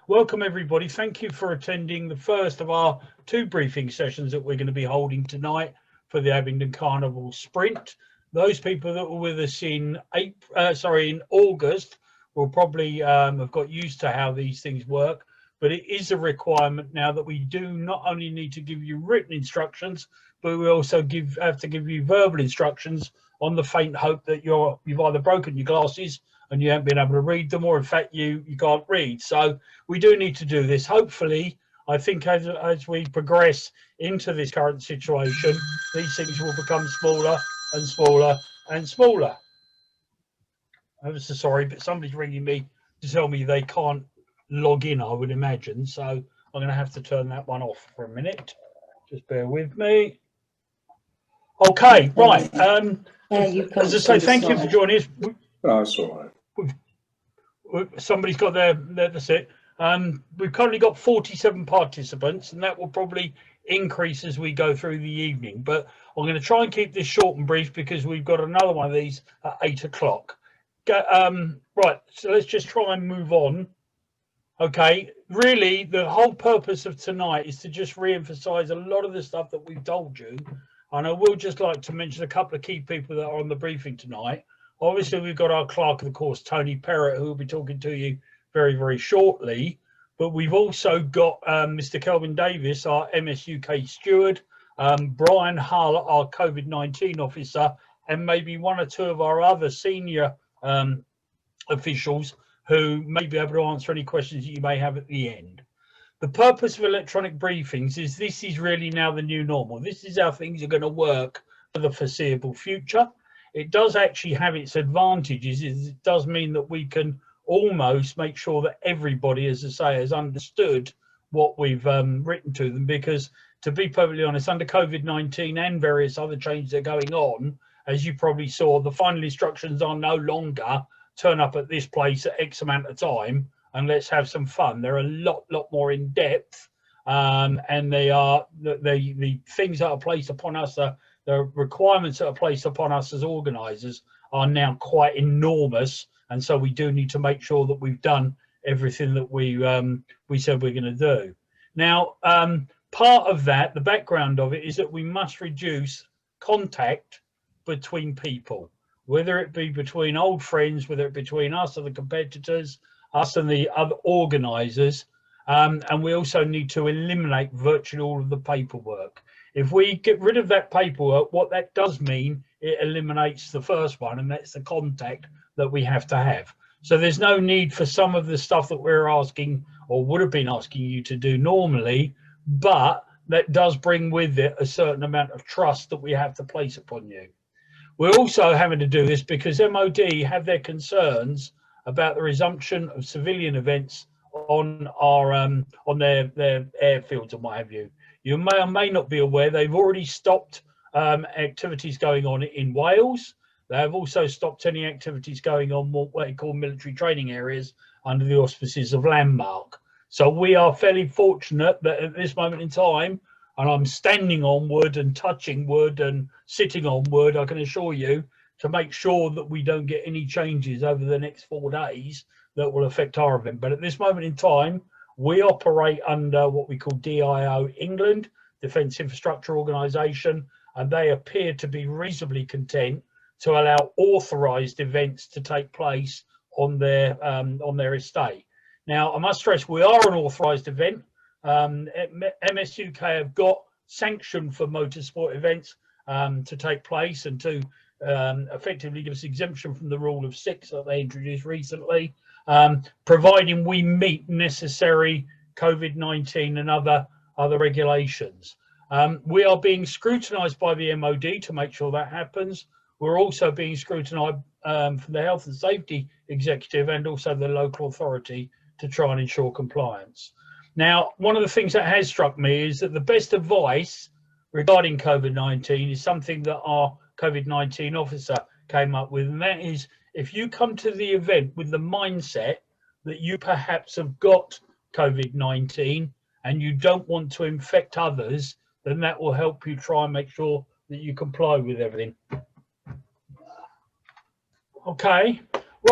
Welcome everybody. Thank you for attending the first of our 2 briefing sessions that we're going to be holding tonight for the Abingdon Car-Nival Sprint. Those people that were with us in August will probably have got used to how these things work, but it is a requirement now that we do not only need to give you written instructions, but we also have to give you verbal instructions on the faint hope that you've either broken your glasses and you haven't been able to read them, or in fact you can't read. So we do need to do this. Hopefully, I think as we progress into this current situation, these things will become smaller and smaller and smaller. I'm so sorry, but somebody's ringing me to tell me they can't log in, I would imagine. So I'm going to have to turn that one off for a minute. Just bear with me. Okay, right. As I say, thank you for joining us. Oh, that's all right. Somebody's got that's it. We've currently got 47 participants, and that will probably increase as we go through the evening. But I'm going to try and keep this short and brief because we've got another one of these at 8 o'clock. Right, so let's just try and move on. Okay, really, the whole purpose of tonight is to just re-emphasize a lot of the stuff that we've told you. And I will just like to mention a couple of key people that are on the briefing tonight. Obviously, we've got our clerk of the course, Tony Perrott, who will be talking to you very, very shortly. But we've also got Mr. Kelvin Davis, our MSUK steward, Brian Hull, our COVID-19 officer, and maybe 1 or 2 of our other senior officials who may be able to answer any questions that you may have at the end. The purpose of electronic briefings is this is really now the new normal. This is how things are going to work for the foreseeable future. It does actually have its advantages. It does mean that we can almost make sure that everybody, as I say, has understood what we've written to them, because to be perfectly honest, under COVID-19 and various other changes that are going on, as you probably saw, the final instructions are no longer turn up at this place at X amount of time and let's have some fun. They're a lot more in depth, and they are the things that are placed upon us, the requirements that are placed upon us as organisers are now quite enormous, and so we do need to make sure that we've done everything that we said we're going to do. Now, part of that, the background of it, is that we must reduce contact between people, whether it be between old friends, whether it be between us and the competitors, us and the other organisers, and we also need to eliminate virtually all of the paperwork. If we get rid of that paperwork, what that does mean, it eliminates the first one, and that's the contact that we have to have. So there's no need for some of the stuff that we're asking or would have been asking you to do normally, but that does bring with it a certain amount of trust that we have to place upon you. We're also having to do this because MOD have their concerns about the resumption of civilian events on our on their airfields and what have you. You may or may not be aware they've already stopped activities going on in Wales. They have also stopped any activities going on what they call military training areas under the auspices of Landmark. So we are fairly fortunate that at this moment in time, and I'm standing on wood and touching wood and sitting on wood, I can assure you, to make sure that we don't get any changes over the next 4 days that will affect our event. But at this moment in time, we operate under what we call DIO England, Defence Infrastructure Organisation, and they appear to be reasonably content to allow authorised events to take place on their estate. Now, I must stress, we are an authorised event. MSUK have got sanction for motorsport events to take place and to effectively give us exemption from the rule of 6 that they introduced recently, providing we meet necessary COVID-19 and other regulations. We are being scrutinised by the MOD to make sure that happens. We're also being scrutinised from the Health and Safety Executive and also the local authority to try and ensure compliance. Now, one of the things that has struck me is that the best advice regarding COVID-19 is something that our COVID-19 officer came up with, and that is, if you come to the event with the mindset that you perhaps have got COVID-19 and you don't want to infect others, then that will help you try and make sure that you comply with everything. Okay,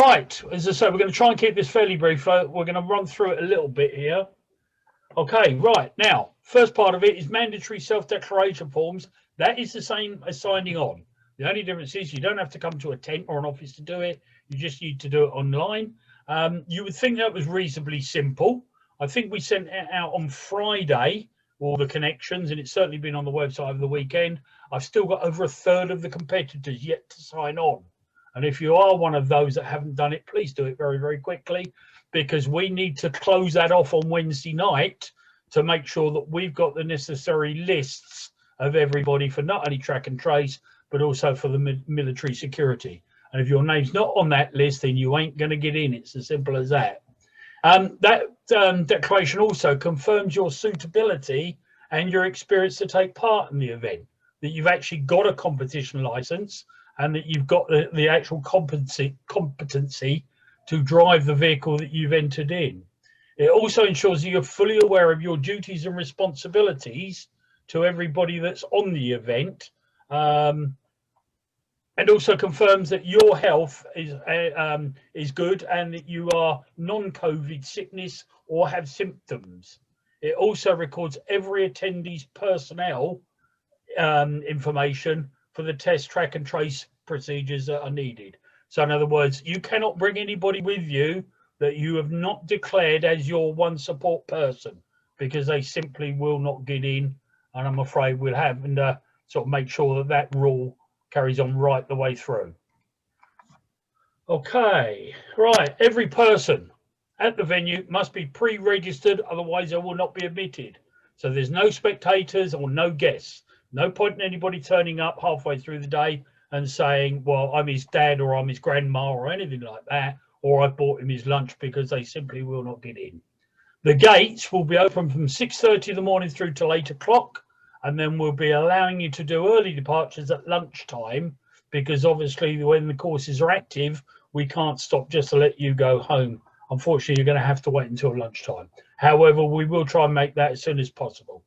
Right, as I say, we're going to try and keep this fairly brief. We're going to run through it a little bit here. Okay, right. Now, first part of it is mandatory self-declaration forms. That is the same as signing on. The only difference is you don't have to come to a tent or an office to do it. You just need to do it online. You would think that was reasonably simple. I think we sent it out on Friday, all the connections, and it's certainly been on the website over the weekend. I've still got over a third of the competitors yet to sign on. And if you are one of those that haven't done it, please do it very, very quickly, because we need to close that off on Wednesday night to make sure that we've got the necessary lists of everybody for not only track and trace, but also for the military security. And if your name's not on that list, then you ain't going to get in. It's as simple as that. That declaration also confirms your suitability and your experience to take part in the event, that you've actually got a competition license and that you've got the actual competency to drive the vehicle that you've entered in. It also ensures that you're fully aware of your duties and responsibilities to everybody that's on the event, and also confirms that your health is good and that you are non-COVID sickness or have symptoms. It also records every attendee's personnel information for the test, track and trace procedures that are needed. So in other words, you cannot bring anybody with you that you have not declared as your one support person, because they simply will not get in. And I'm afraid we'll have to sort of make sure that that rule carries on right the way through. Okay, right. Every person at the venue must be pre-registered, otherwise they will not be admitted. So there's no spectators or no guests. No point in anybody turning up halfway through the day and saying, well, I'm his dad or I'm his grandma or anything like that, or I bought him his lunch, because they simply will not get in. The gates will be open from 6:30 in the morning through till 8 o'clock, and then we'll be allowing you to do early departures at lunchtime, because obviously when the courses are active, we can't stop just to let you go home. Unfortunately, you're going to have to wait until lunchtime. However, we will try and make that as soon as possible.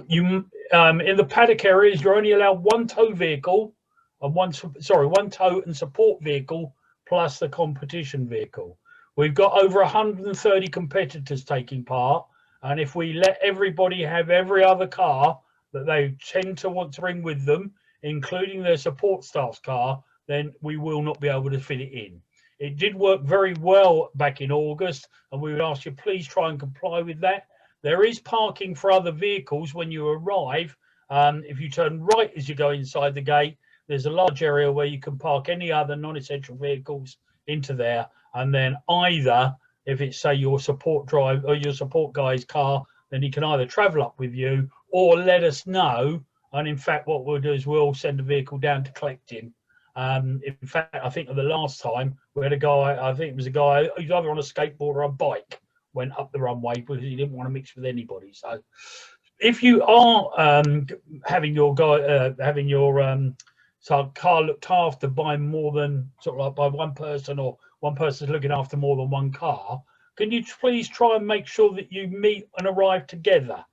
In the paddock areas, you're only allowed one tow vehicle and one tow and support vehicle plus the competition vehicle. We've got over 130 competitors taking part, and if we let everybody have every other car that they tend to want to bring with them, including their support staff's car, then we will not be able to fit it in. It did work very well back in August, and we would ask you please try and comply with that. There is parking for other vehicles when you arrive. If you turn right as you go inside the gate, there's a large area where you can park any other non-essential vehicles into there. And then either, if it's say your support drive or your support guy's car, then he can either travel up with you or let us know. And in fact, what we'll do is we'll send a vehicle down to collect him. In fact, I think the last time we had a guy, I think it was a guy who's either on a skateboard or a bike, went up the runway because he didn't want to mix with anybody. So if you are having your car looked after by more than sort of like by one person, or one person's looking after more than one car, can you please try and make sure that you meet and arrive together?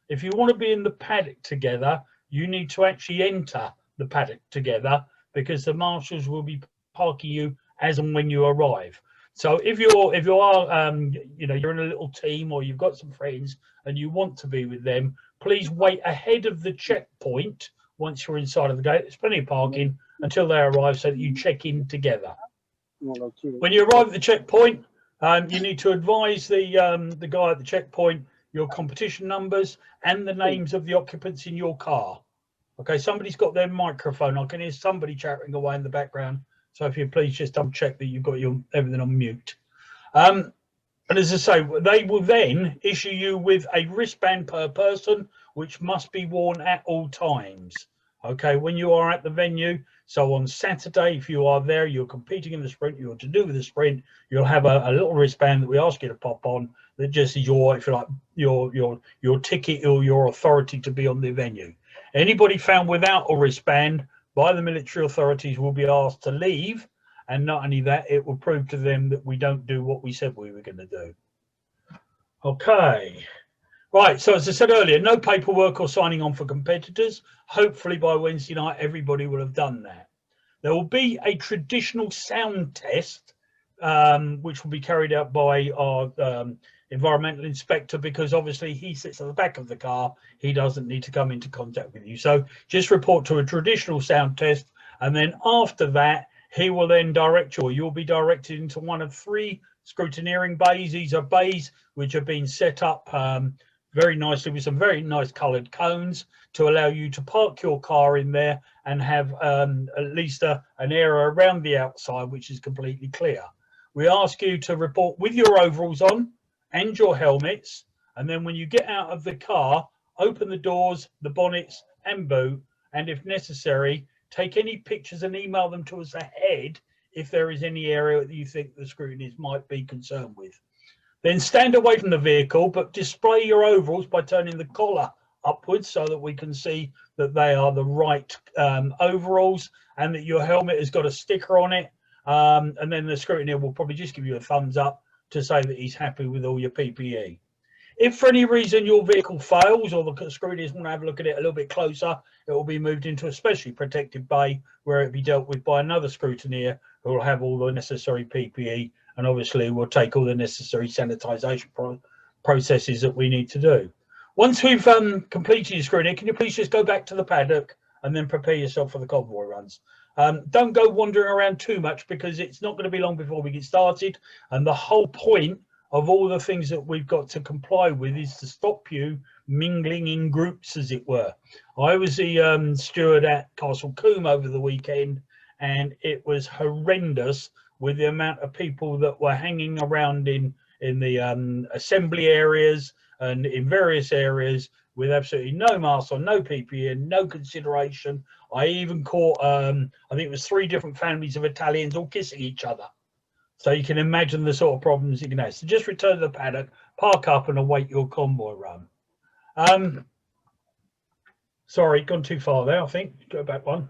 If you want to be in the paddock together, you need to actually enter the paddock together, because the marshals will be parking you as and when you arrive. So if you are you're in a little team or you've got some friends and you want to be with them, please wait ahead of the checkpoint. Once you're inside of the gate, there's plenty of parking until they arrive, so that you check in together. When you arrive at the checkpoint, you need to advise the guy at the checkpoint your competition numbers and the names of the occupants in your car. Okay, somebody's got their microphone. I can hear somebody chattering away in the background. So if you please just double check that you've got everything on mute. And as I say, they will then issue you with a wristband per person, which must be worn at all times. Okay, when you are at the venue. So on Saturday, if you are there, you're competing in the sprint, you're to do with the sprint, you'll have a little wristband that we ask you to pop on that just is your, if you like, your ticket or your authority to be on the venue. Anybody found without a wristband by the military authorities will be asked to leave, and not only that, it will prove to them that we don't do what we said we were going to do. Okay, right, so as I said earlier, no paperwork or signing on for competitors. Hopefully by Wednesday night everybody will have done that. There will be a traditional sound test which will be carried out by our environmental inspector, because obviously he sits at the back of the car. He doesn't need to come into contact with you. So just report to a traditional sound test, and then after that, he will then direct you, or you'll be directed into one of 3 scrutineering bays. These are bays which have been set up very nicely with some very nice coloured cones to allow you to park your car in there and have at least an area around the outside which is completely clear. We ask you to report with your overalls on and your helmets, and then when you get out of the car, open the doors, the bonnets and boot, and if necessary, take any pictures and email them to us ahead if there is any area that you think the scrutineers might be concerned with. Then stand away from the vehicle, but display your overalls by turning the collar upwards so that we can see that they are the right overalls, and that your helmet has got a sticker on it. And then the scrutineer will probably just give you a thumbs up to say that he's happy with all your PPE. If for any reason your vehicle fails, or the scrutineers want to have a look at it a little bit closer, it will be moved into a specially protected bay where it will be dealt with by another scrutineer who will have all the necessary PPE, and obviously will take all the necessary sanitisation processes that we need to do. Once we've completed your screening, can you please just go back to the paddock and then prepare yourself for the convoy runs? Don't go wandering around too much, because it's not going to be long before we get started, and the whole point of all the things that we've got to comply with is to stop you mingling in groups, as it were. I was the steward at Castle Combe over the weekend, and it was horrendous with the amount of people that were hanging around in the assembly areas and in various areas with absolutely no mask on, no PPE, and no consideration. I even caught, I think it was 3 different families of Italians all kissing each other. So you can imagine the sort of problems you can have. So just return to the paddock, park up and await your convoy run. Sorry, gone too far there, I think. Go back one.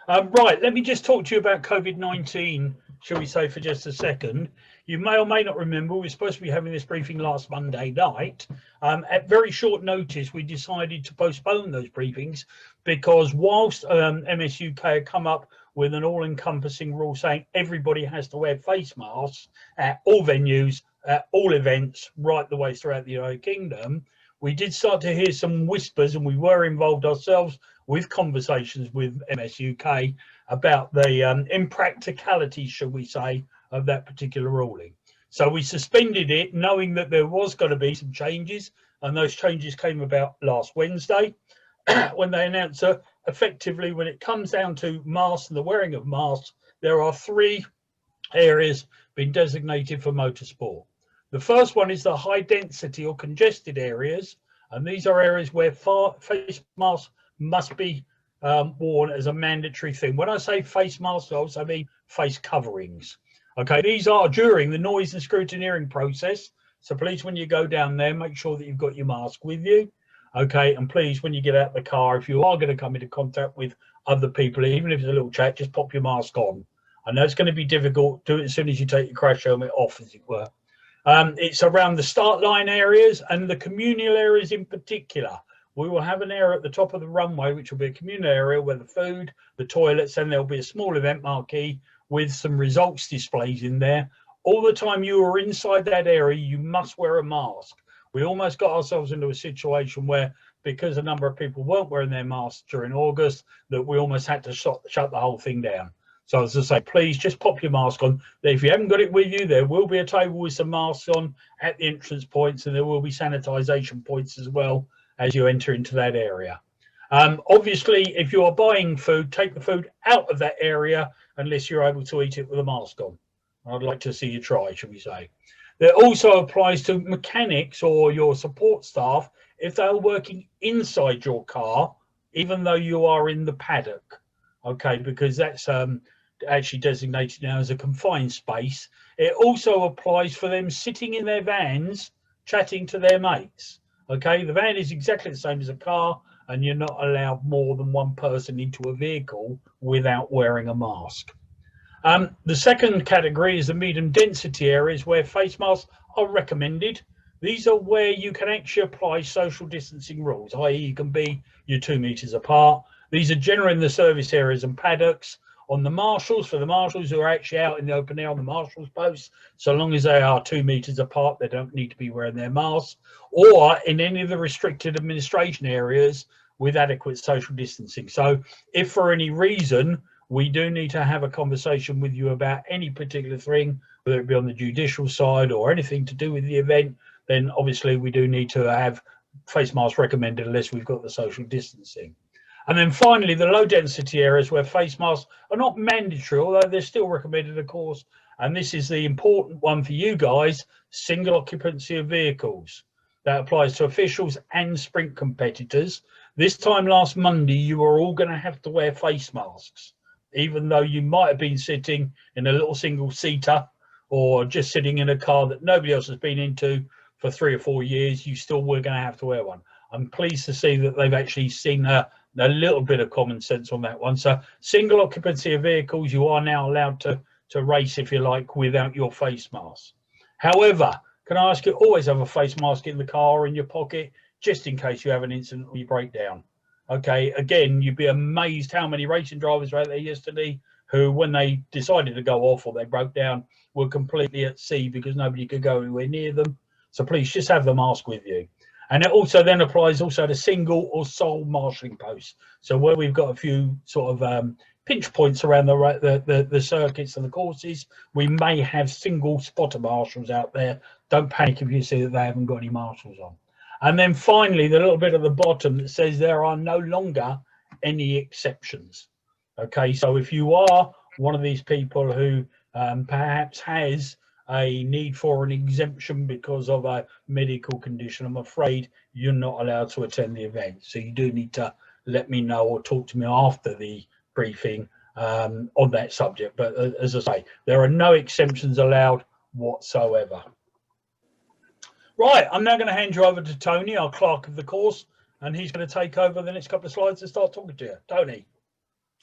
Right, let me just talk to you about COVID-19, shall we say, for just a second. You may or may not remember, we were supposed to be having this briefing last Monday night. At very short notice, we decided to postpone those briefings because whilst MSUK had come up with an all-encompassing rule saying everybody has to wear face masks at all venues, at all events, right the way throughout the United Kingdom, we did start to hear some whispers, and we were involved ourselves with conversations with MSUK about the impracticality, shall we say, of that particular ruling. So we suspended it, knowing that there was going to be some changes, and those changes came about last Wednesday when they announced that effectively, when it comes down to masks and the wearing of masks, there are 3 areas being designated for motorsport. The first one is the high density or congested areas, and these are areas where face masks must be worn as a mandatory thing. When I say face masks, I also mean face coverings. Okay, these are during the noise and scrutineering process. So please, when you go down there, make sure that you've got your mask with you. Okay, and please, when you get out of the car, if you are going to come into contact with other people, even if it's a little chat, just pop your mask on. I know it's going to be difficult. Do it as soon as you take your crash helmet off, as it were. It's around the start line areas and the communal areas in particular. We will have an area at the top of the runway, which will be a communal area where the food, the toilets, and there'll be a small event marquee with some results displays in there. All the time you are inside that area, you must wear a mask. We almost got ourselves into a situation where, because a number of people weren't wearing their masks during August, that we almost had to shut the whole thing down. So as I say, please just pop your mask on. If you haven't got it with you, there will be a table with some masks on at the entrance points, and there will be sanitisation points as well as you enter into that area. Obviously, if you are buying food, take the food out of that area unless you're able to eat it with a mask on. I'd like to see you try, shall we say. That also applies to mechanics or your support staff if they are working inside your car, even though you are in the paddock. Okay, because that's actually designated now as a confined space. It also applies for them sitting in their vans, chatting to their mates. Okay, the van is exactly the same as a car, and you're not allowed more than 1 person into a vehicle without wearing a mask. The second category is the medium density areas where face masks are recommended. These are where you can actually apply social distancing rules, i.e. you can be your 2 meters apart. These are generally in the service areas and paddocks. On the marshals, for the marshals who are actually out in the open air on the marshals post, so long as they are 2 meters apart, they don't need to be wearing their masks, or in any of the restricted administration areas with adequate social distancing. So if for any reason we do need to have a conversation with you about any particular thing, whether it be on the judicial side or anything to do with the event, then obviously we do need to have face masks recommended unless we've got the social distancing. And then finally, the low density areas where face masks are not mandatory, although they're still recommended, of course. And this is the important one for you guys, single occupancy of vehicles. That applies to officials and sprint competitors. This time last Monday, you are all going to have to wear face masks, even though you might have been sitting in a little single seater or just sitting in a car that nobody else has been into for 3 or 4 years. You still were going to have to wear one. I'm pleased to see that they've actually seen a little bit of common sense on that one. So single occupancy of vehicles, you are now allowed to race, if you like, without your face mask. However, can I ask you, always have a face mask in the car or in your pocket, just in case you have an incident or you break down. Okay, again, you'd be amazed how many racing drivers were out there yesterday who, when they decided to go off or they broke down, were completely at sea because nobody could go anywhere near them. So please just have the mask with you. And it also then applies also to single or sole marshalling posts. So where we've got a few sort of pinch points around the circuits and the courses, we may have single spotter marshals out there. Don't panic if you see that they haven't got any marshals on. And then finally, the little bit at the bottom that says there are no longer any exceptions. Okay, so if you are one of these people who perhaps has a need for an exemption because of a medical condition, I'm afraid you're not allowed to attend the event. So you do need to let me know or talk to me after the briefing on that subject. But as I say, there are no exemptions allowed whatsoever. Right, I'm now going to hand you over to Tony, our clerk of the course, and he's going to take over the next couple of slides and start talking to you. Tony.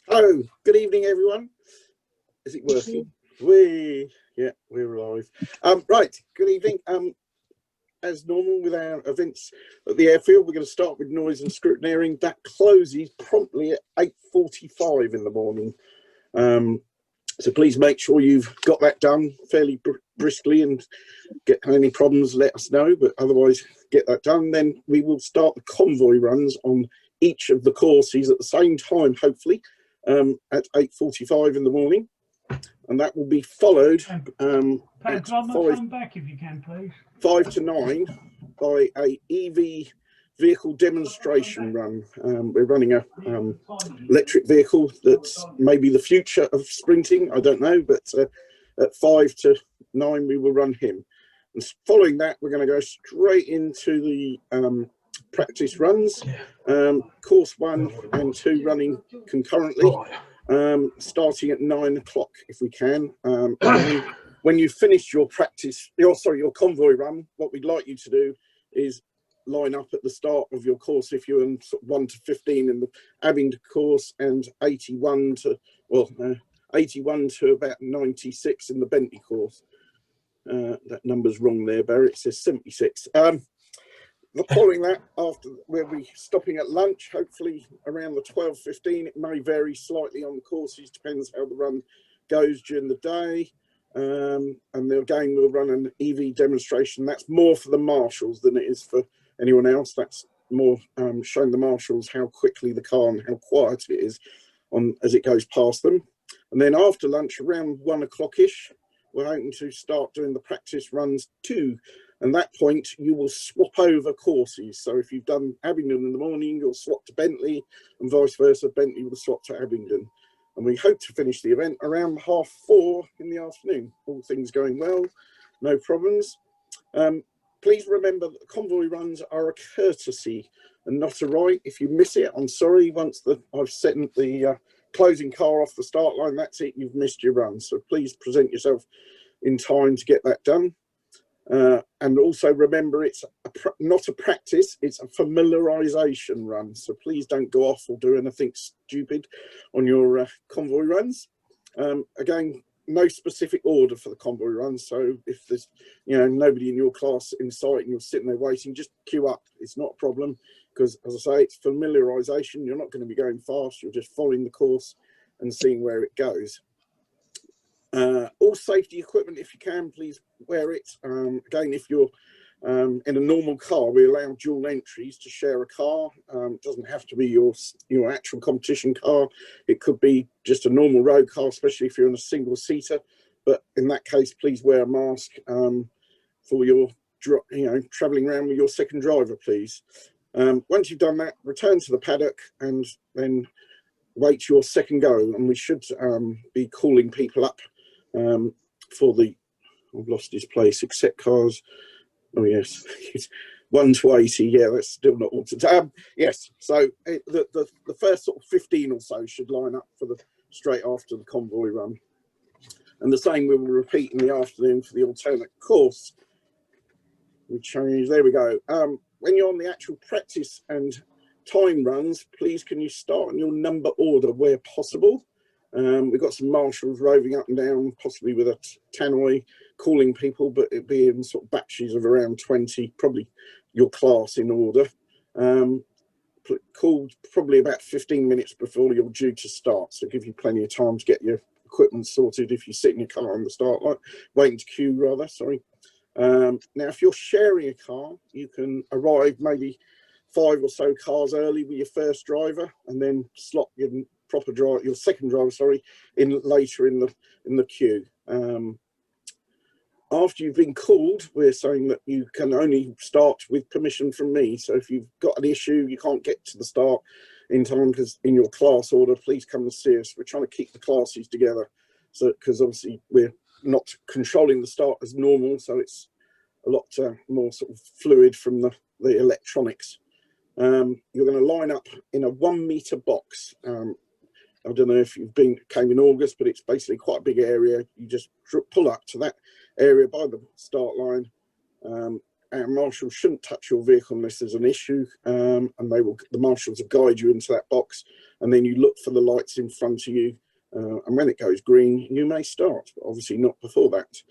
Hello, good evening, everyone. Is it working? Yeah, we're live. Right, good evening. As normal with our events at the airfield, we're going to start with noise and scrutineering. That closes promptly at 8:45 in the morning. So please make sure you've got that done fairly briskly, and get any problems, let us know, but otherwise get that done. Then we will start the convoy runs on each of the courses at the same time, hopefully, at 8:45 in the morning. And that will be followed at back if you can, please. 5 to 9 by a EV vehicle demonstration run. We're running a electric vehicle that's maybe the future of sprinting, I don't know, but at 5 to 9 we will run him. And following that, we're going to go straight into the practice runs, course 1 and 2 running concurrently. Starting at 9 o'clock if we can. And when you finish your your convoy run, what we'd like you to do is line up at the start of your course if you're in sort of 1 to 15 in the Abingdon course, and 81 to about 96 in the Bentley course. That number's wrong there, Barry. It says 76. Following that, after we'll be stopping at lunch, hopefully around the 12:15. It may vary slightly on the courses, depends how the run goes during the day. And then again, we'll run an EV demonstration. That's more for the marshals than it is for anyone else. That's more showing the marshals how quickly the car and how quiet it is as it goes past them. And then after lunch, around 1 o'clock-ish, we're hoping to start doing the practice runs 2. And at that point, you will swap over courses. So if you've done Abingdon in the morning, you'll swap to Bentley, and vice versa. Bentley will swap to Abingdon. And we hope to finish the event around 4:30 in the afternoon. All things going well, no problems. Please remember that the convoy runs are a courtesy and not a right. If you miss it, I'm sorry. Once I've sent the closing car off the start line, that's it. You've missed your run. So please present yourself in time to get that done. And also remember, it's not a practice, it's a familiarization run. So please don't go off or do anything stupid on your convoy runs. Again, no specific order for the convoy runs. So if there's nobody in your class in sight and you're sitting there waiting, just queue up. It's not a problem, because as I say, it's familiarization. You're not going to be going fast, you're just following the course and seeing where it goes. All safety equipment, if you can, please wear it. Again, if you're in a normal car, we allow dual entries to share a car. It doesn't have to be your actual competition car. It could be just a normal road car, especially if you're in a single seater. But in that case, please wear a mask for your, traveling around with your second driver, please. Once you've done that, return to the paddock and then wait your second go. And we should be calling people up for the, I've lost his place, accept cars. Oh yes, 1 to 80. Yeah, that's still not altered. Yes, so the first sort of 15 or so should line up for the straight after the convoy run, and the same we will repeat in the afternoon for the alternate course. We change. There we go. When you're on the actual practice and time runs, please can you start in your number order where possible. We've got some marshals roving up and down, possibly with a tannoy, calling people, but it'd be in sort of batches of around 20, probably your class in order. Called probably about 15 minutes before you're due to start, so give you plenty of time to get your equipment sorted if you sit in your car on the start line, waiting to queue rather, sorry. Now, if you're sharing a car, you can arrive maybe 5 or so cars early with your first driver, and then slot your proper driver, your second driver, sorry, in later in the queue. After you've been called, we're saying that you can only start with permission from me. So if you've got an issue, you can't get to the start in time because in your class order, please come and see us. We're trying to keep the classes together, so because obviously we're not controlling the start as normal, so it's a lot more sort of fluid from the electronics. You're going to line up in a 1 meter box. I don't know if you've came in August, but it's basically quite a big area. You just pull up to that area by the start line. Our marshals shouldn't touch your vehicle unless there's an issue, and the marshals will guide you into that box, and then you look for the lights in front of you, and when it goes green, you may start, but obviously not before that.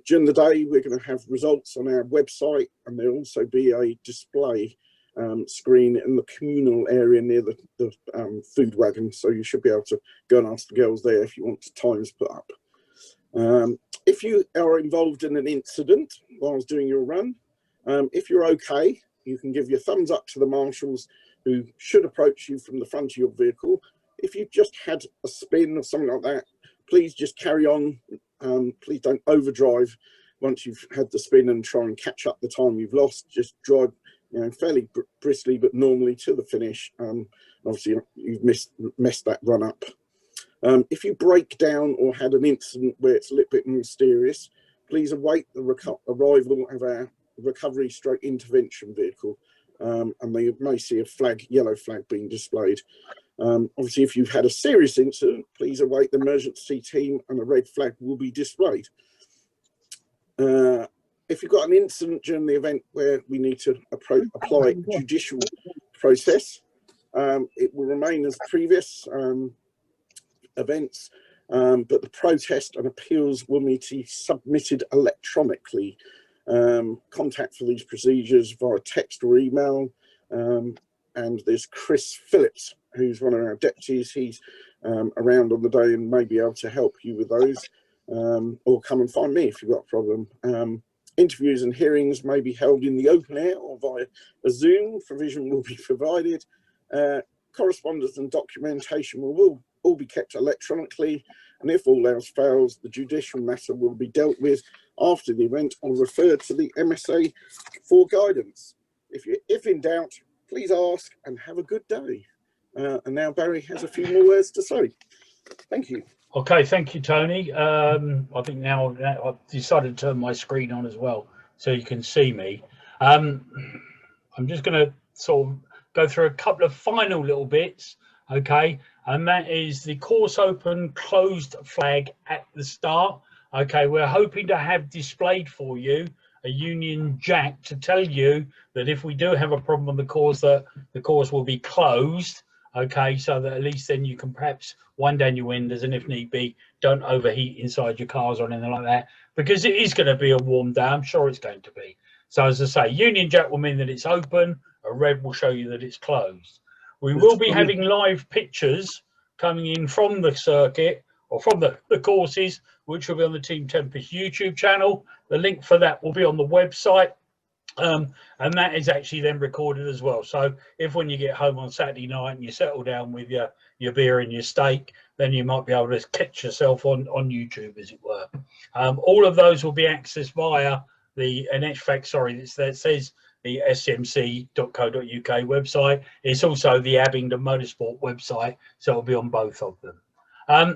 During the day, we're going to have results on our website, and there'll also be a display screen in the communal area near the food wagon, so you should be able to go and ask the girls there if you want times put up. If you are involved in an incident whilst doing your run, if you're okay, you can give your thumbs up to the marshals who should approach you from the front of your vehicle. If you've just had a spin or something like that, please just carry on. Please don't overdrive once you've had the spin and try and catch up the time you've lost. Just drive fairly briskly but normally to the finish. Obviously you've messed that run up. If you break down or had an incident where it's a little bit mysterious, please await the arrival of our recovery stroke intervention vehicle, and they may see a yellow flag being displayed. Obviously if you've had a serious incident, please await the emergency team and a red flag will be displayed. If you've got an incident during the event where we need to apply judicial process, it will remain as previous events, but the protest and appeals will need to be submitted electronically. Contact for these procedures via text or email, and there's Chris Phillips, who's one of our deputies. He's around on the day and may be able to help you with those, or come and find me if you've got a problem. Interviews and hearings may be held in the open air or via a Zoom. Provision will be provided. Correspondence and documentation will all be kept electronically, and if all else fails, the judicial matter will be dealt with after the event or referred to the MSA for guidance. If in doubt, please ask and have a good day. And now Barry has a few more words to say. Thank you. Okay, thank you, Tony. I think now I've decided to turn my screen on as well so you can see me. I'm just going to sort of go through a couple of final little bits, okay, and that is the course open closed flag at the start. Okay, we're hoping to have displayed for you a Union Jack to tell you that if we do have a problem on the course, that the course will be closed. Okay, so that at least then you can perhaps wind down your windows, and if need be, don't overheat inside your cars or anything like that, because it is going to be a warm day. I'm sure it's going to be. So as I say, Union Jack will mean that it's open. A red will show you that it's closed. We will be having live pictures coming in from the circuit or from the courses, which will be on the Team Tempest YouTube channel. The link for that will be on the website. And that is actually then recorded as well. So if when you get home on Saturday night and you settle down with your beer and your steak, then you might be able to catch yourself on YouTube, as it were. All of those will be accessed via the, and in fact, sorry, that says the smc.co.uk website. It's also the Abingdon Motorsport website, so it'll be on both of them.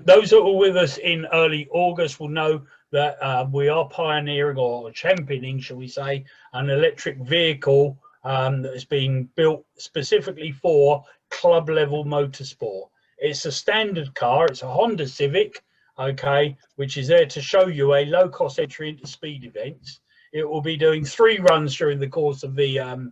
Those that were with us in early August will know that we are pioneering or championing, shall we say, an electric vehicle that is being built specifically for club level motorsport. It's a standard car. It's a Honda Civic, okay, which is there to show you a low cost entry into speed events. It will be doing 3 runs during the course of the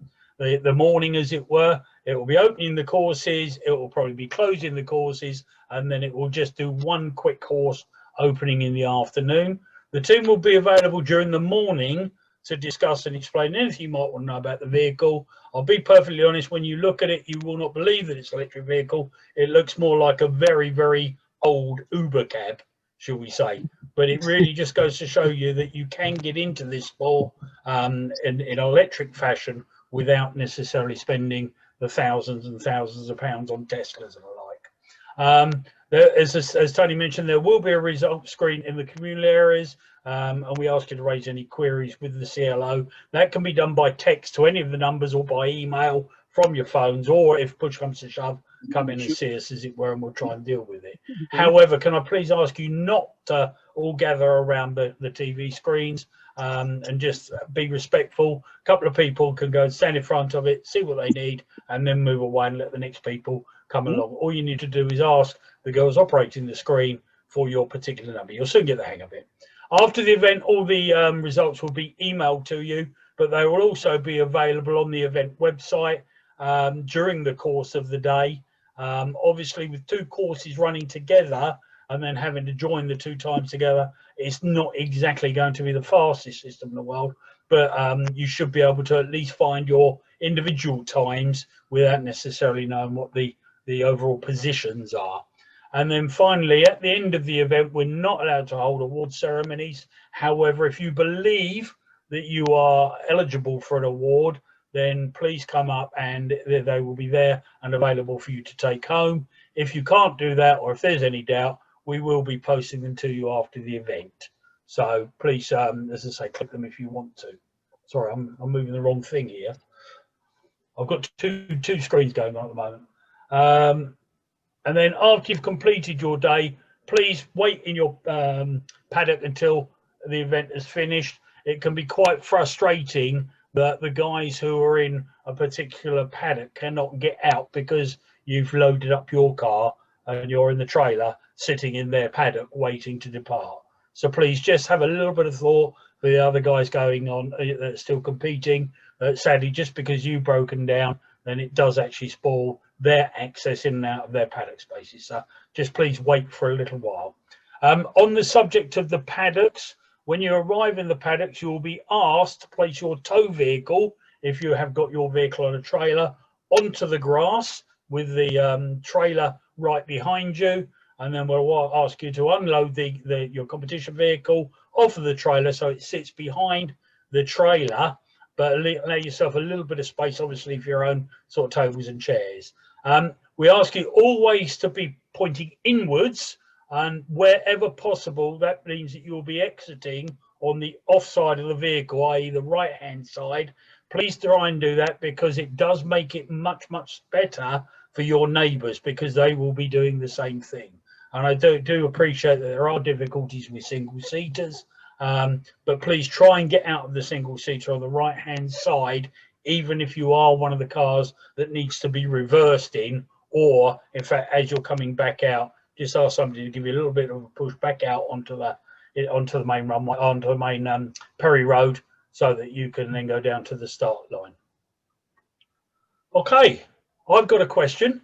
morning, as it were. It will be opening the courses, it will probably be closing the courses, and then it will just do 1 quick course opening in the afternoon. The team will be available during the morning to discuss and explain anything you might want to know about the vehicle. I'll be perfectly honest, when you look at it, you will not believe that it's an electric vehicle. It looks more like a very, very old Uber cab, shall we say. But it really just goes to show you that you can get into this sport in electric fashion without necessarily spending the thousands and thousands of pounds on Teslas and the like. As Tony mentioned, there will be a results screen in the communal areas, and we ask you to raise any queries with the CLO. That can be done by text to any of the numbers or by email from your phones, or if push comes to shove, come in and see us, as it were, and we'll try and deal with it. However, can I please ask you not to all gather around the TV screens and just be respectful. A couple of people can go and stand in front of it, see what they need, and then move away and let the next people come along. All you need to do is ask the girls operating the screen for your particular number. You'll soon get the hang of it. After the event, all the results will be emailed to you, but they will also be available on the event website during the course of the day. Obviously, with 2 courses running together and then having to join the 2 times together, it's not exactly going to be the fastest system in the world, but you should be able to at least find your individual times without necessarily knowing what the overall positions are. And then finally, at the end of the event, we're not allowed to hold award ceremonies. However, if you believe that you are eligible for an award, then please come up and they will be there and available for you to take home. If you can't do that, or if there's any doubt, we will be posting them to you after the event. So please, as I say, click them if you want to. Sorry, I'm moving the wrong thing here. I've got two screens going on at the moment. And then after you've completed your day, please wait in your paddock until the event is finished. It can be quite frustrating that the guys who are in a particular paddock cannot get out because you've loaded up your car and you're in the trailer sitting in their paddock waiting to depart. So please just have a little bit of thought for the other guys going on that are still competing. Sadly, just because you've broken down, then it does actually spoil their access in and out of their paddock spaces. So just please wait for a little while. On the subject of the paddocks, when you arrive in the paddocks, you will be asked to place your tow vehicle, if you have got your vehicle on a trailer, onto the grass with the trailer right behind you. And then we'll ask you to unload your competition vehicle off of the trailer so it sits behind the trailer, but allow yourself a little bit of space, obviously, for your own sort of tables and chairs. We ask you always to be pointing inwards, and wherever possible, that means that you'll be exiting on the off side of the vehicle, i.e. the right hand side. Please try and do that, because it does make it much, much better for your neighbours, because they will be doing the same thing. And I do appreciate that there are difficulties with single seaters, but please try and get out of the single seater on the right hand side, even if you are one of the cars that needs to be reversed in, or in fact, as you're coming back out, just ask somebody to give you a little bit of a push back out onto the main runway, onto the main Perry Road, so that you can then go down to the start line. Okay, I've got a question.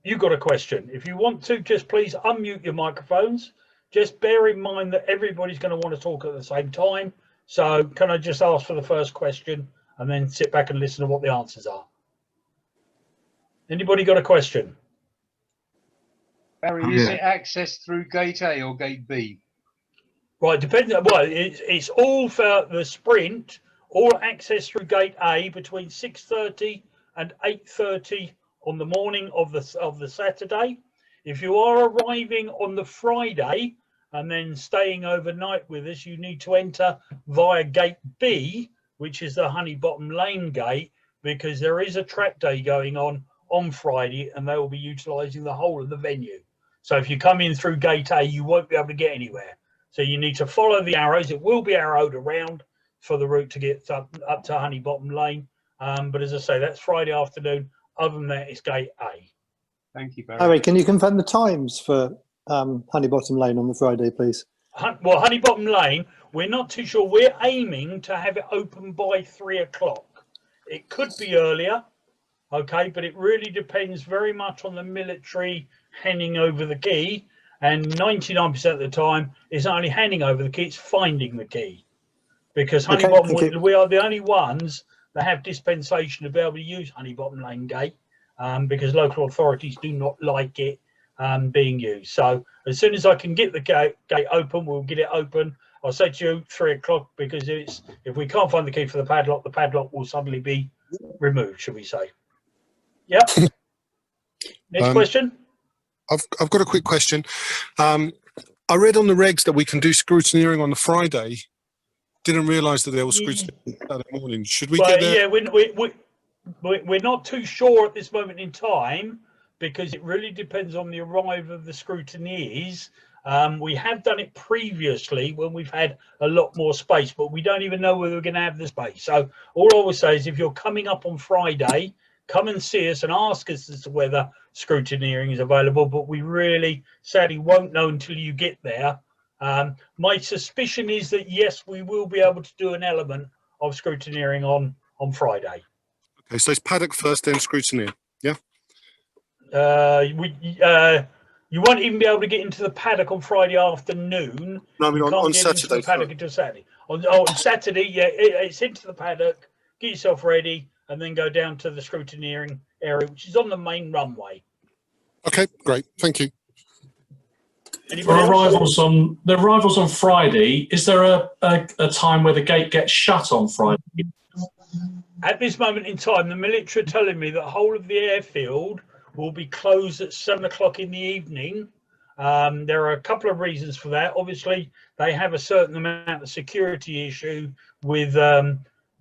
You've got a question. If you want to, just please unmute your microphones. Just bear in mind that everybody's going to want to talk at the same time. So can I just ask for the first question and then sit back and listen to what the answers are? Anybody got a question? Barry, is it accessed through gate A or gate B? Right, depending. Well, it's all for the sprint, all access through gate A between 6:30 and 8:30 on the morning of the Saturday. If you are arriving on the Friday and then staying overnight with us, you need to enter via gate B, which is the Honeybottom Lane gate, because there is a track day going on Friday, and they will be utilising the whole of the venue. So if you come in through gate A, you won't be able to get anywhere. So you need to follow the arrows. It will be arrowed around for the route to get up to Honeybottom Lane. But as I say, that's Friday afternoon. Other than that, it's gate A. Thank you, Barry. Harry, can you confirm the times for Honeybottom Lane on the Friday, please? Well, Honeybottom Lane, we're not too sure. We're aiming to have it open by 3 o'clock. It could be earlier, okay, but it really depends very much on the military handing over the key. And 99% of the time, it's not only handing over the key, it's finding the key. Because Honeybottom, we are the only ones that have dispensation to be able to use Honeybottom Lane Gate, because local authorities do not like it being used. So as soon as I can get the gate open, we'll get it open. I'll say to you 3 o'clock, because if we can't find the key for the padlock will suddenly be removed, shall we say. Yep. Next question. I've got a quick question. I read on the regs that we can do scrutineering on the Friday. Didn't realise that there was scrutineering Saturday morning. Should we get there? Yeah, we're not too sure at this moment in time, because it really depends on the arrival of the scrutineers. We have done it previously when we've had a lot more space, but we don't even know whether we're going to have the space. So all I will say is, if you're coming up on Friday, come and see us and ask us as to whether scrutineering is available, but we really sadly won't know until you get there. My suspicion is that yes, we will be able to do an element of scrutineering on Friday. Okay, so it's paddock first, then scrutineer. Yeah. You won't even be able to get into the paddock on Friday afternoon. No, I mean on get Saturday. Into the paddock until Saturday. On Saturday, yeah, it's into the paddock. Get yourself ready, and then go down to the scrutineering area, which is on the main runway. Okay, great. Thank you. For arrivals on Friday, is there a time where the gate gets shut on Friday? At this moment in time, the military are telling me that the whole of the airfield will be closed at 7 o'clock in the evening. There are a couple of reasons for that. Obviously, they have a certain amount of security issue with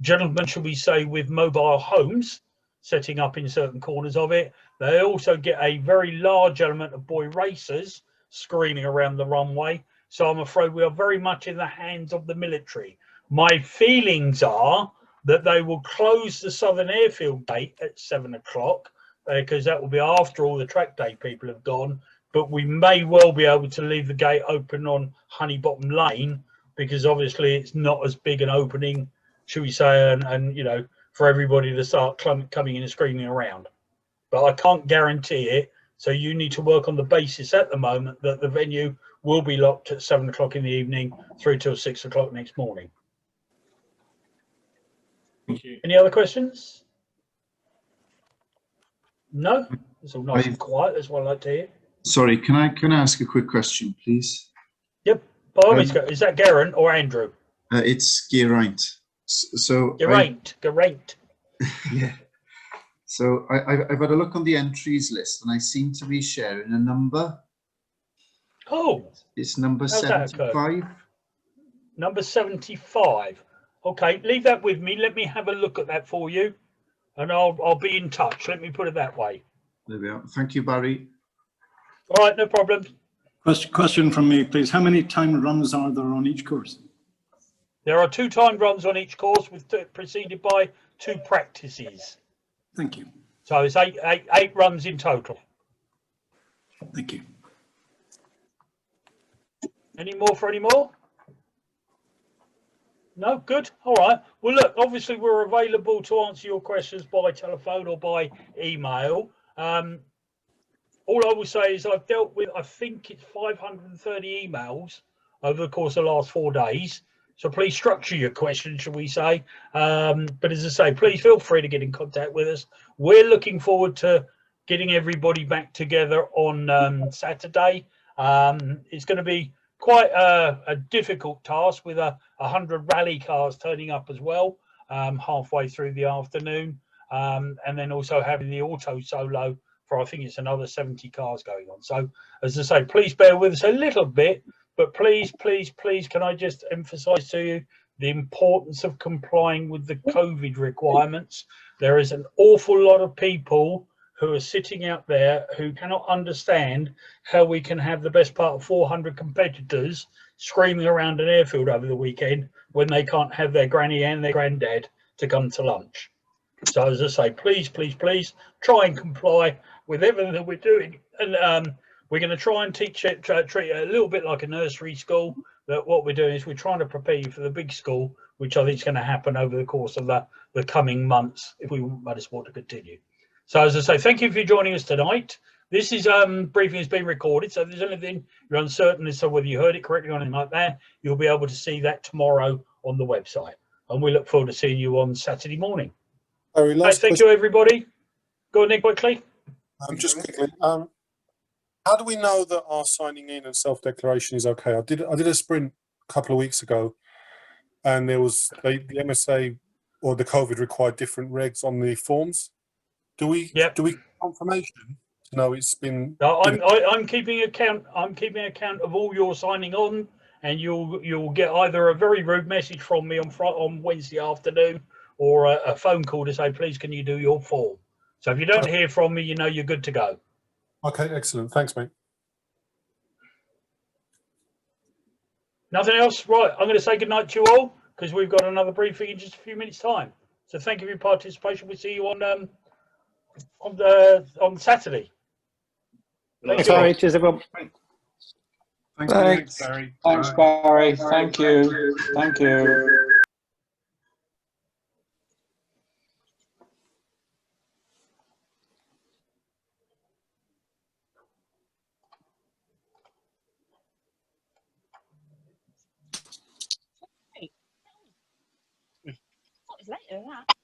gentlemen, shall we say, with mobile homes setting up in certain corners of it. They also get a very large element of boy racers screening around the runway. So I'm afraid we are very much in the hands of the military. My feelings are that they will close the Southern Airfield gate at 7 o'clock, because that will be after all the track day people have gone. But we may well be able to leave the gate open on Honeybottom Lane, because obviously it's not as big an opening, should we say, and you know, for everybody to start coming in and screaming around. But I can't guarantee it. So you need to work on the basis at the moment that the venue will be locked at 7 o'clock in the evening through till 6 o'clock next morning. Thank you. Any other questions? No? It's all nice and quiet. That's what I like to hear. Sorry, can I ask a quick question, please? Yep. By all means, is that Geraint or Andrew? It's Geraint. So Geraint. Yeah. So I've had a look on the entries list, and I seem to be sharing a number. Oh. It's number 75. Number 75. Okay, leave that with me. Let me have a look at that for you, and I'll be in touch. Let me put it that way. There we are. Thank you, Barry. All right, no problem. Question from me, please. How many timed runs are there on each course? There are 2 timed runs on each course, preceded by 2 practices. Thank you. So it's eight runs in total. Thank you. Any more? No, good. All right. Well, look, obviously we're available to answer your questions by telephone or by email. All I will say is I've dealt with, I think it's 530 emails over the course of the last 4 days. So please structure your questions, shall we say. But as I say, please feel free to get in contact with us. We're looking forward to getting everybody back together on Saturday. It's going to be quite a difficult task with 100 rally cars turning up as well halfway through the afternoon, and then also having the auto solo for, I think it's another 70 cars going on. So as I say, please bear with us a little bit, but please, please, please, can I just emphasize to you the importance of complying with the COVID requirements. There is an awful lot of people who are sitting out there who cannot understand how we can have the best part of 400 competitors screaming around an airfield over the weekend when they can't have their granny and their granddad to come to lunch. So as I say, please, please, please try and comply with everything that we're doing. And we're going to try and teach it, treat it a little bit like a nursery school. That what we're doing is we're trying to prepare you for the big school, which I think is going to happen over the course of the coming months if we want motorsport to continue. So as I say, thank you for joining us tonight. This is briefing has been recorded, so if there's anything you're uncertain as to whether you heard it correctly or anything like that, you'll be able to see that tomorrow on the website. And we look forward to seeing you on Saturday morning. Right, thank you, everybody. Go on, Nick, quickly. Just quickly. How do we know that our signing in and self-declaration is okay? I did a sprint a couple of weeks ago, and there was the MSA or the COVID required different regs on the forms. Do we get confirmation to know it's been? No, I'm keeping account. I'm keeping account of all your signing on, and you'll get either a very rude message from me on Wednesday afternoon, or a phone call to say, please, can you do your form? So if you don't hear from me, you know you're good to go. Okay, excellent. Thanks, mate. Nothing else? Right, I'm going to say goodnight to you all because we've got another briefing in just a few minutes' time. So thank you for your participation. We'll see you on Saturday. Thanks, Barry. Cheers, everyone. Thanks, Barry. Thanks, Barry. Thank you. Thank you. What is later than that?